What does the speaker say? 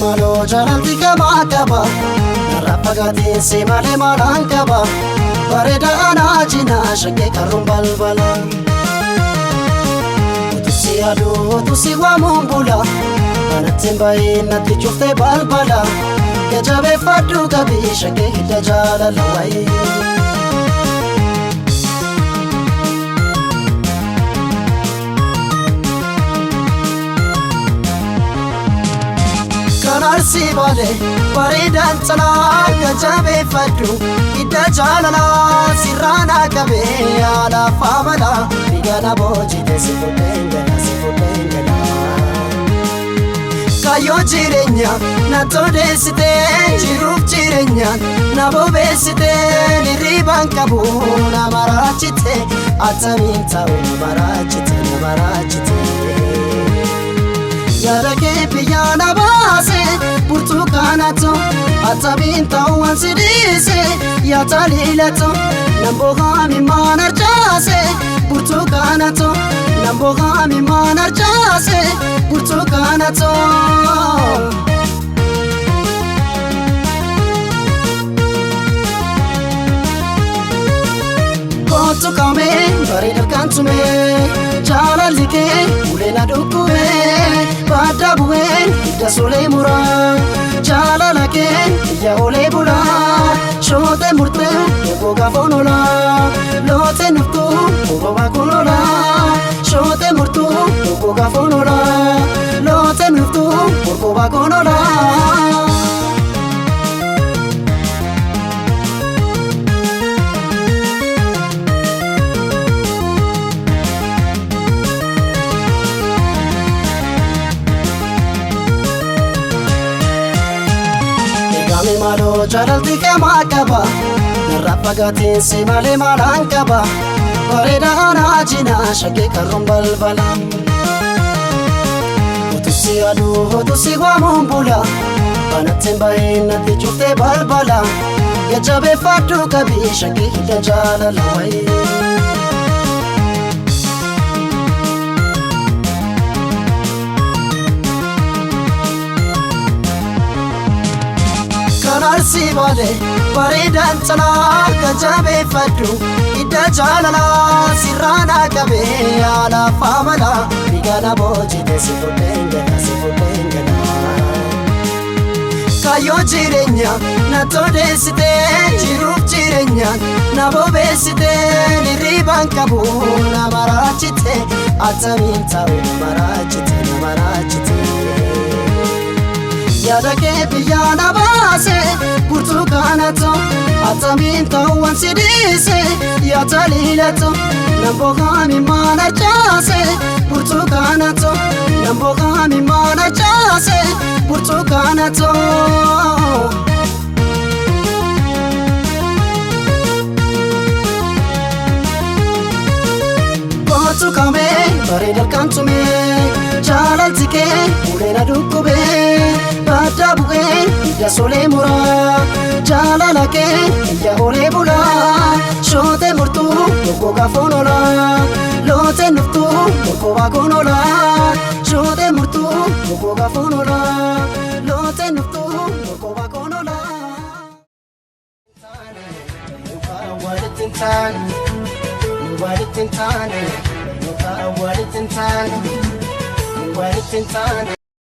malo jalalti kama kaba Rapagati si male malang kaba Pareda ana jina shake karum balbala Utusi adu utusi wa mumbula Anatin bayi nati chufte balbala Kejabe fadu gabi shake hita jala lawai Kanarsi bale paridan tsala Kejabe fadu hita jala la Sirana gabe ala famala Bigana boji tesi futengana Kayo jirenya na todesite jiruf jirenya na bobesite niriban kabu na marachite ataminta na marachite Yarake piyana base burtukanato ataminta wansidise yatalilato nambogami manarjase burtukanato nambogami manarjase burtukanato Kotu kame barida kantume jalalike ulena dukume Bada buen ida sole mura jalalake ya ole bula shote murte boga fonola lote nuftu boga konola shote murtu boga fonola lote nuftu boga konola malo jalalti kama kaba Rapagati si male malang kaba Pareda ana jina shake karum balbala Utusi adu utusi wa mumbula Anatin bayi nati chufte balbala Kejabe fadu gabi shake hita jala lawai Kanarsi bale paridan tsala Kejabe fadu hita jala la Sirana gabe ala famala Bigana boji tesi futengana Kayo jirenya na todesite jiruf jirenya na bobesite niriban kabu na marachite ataminta na marachite Yarake piyana base burtukanato ataminta wansidise yatalilato nambogami manarjase burtukanato nambogami manarjase burtukanato Kotu kame baredal kantume jalaltike ulena dukube Bada buen ida sole mura jalalake ya ole bula shote murtu boga fonola lote nuftu boga konola shote murtu boga fonola lote nuftu boga konola Walitintane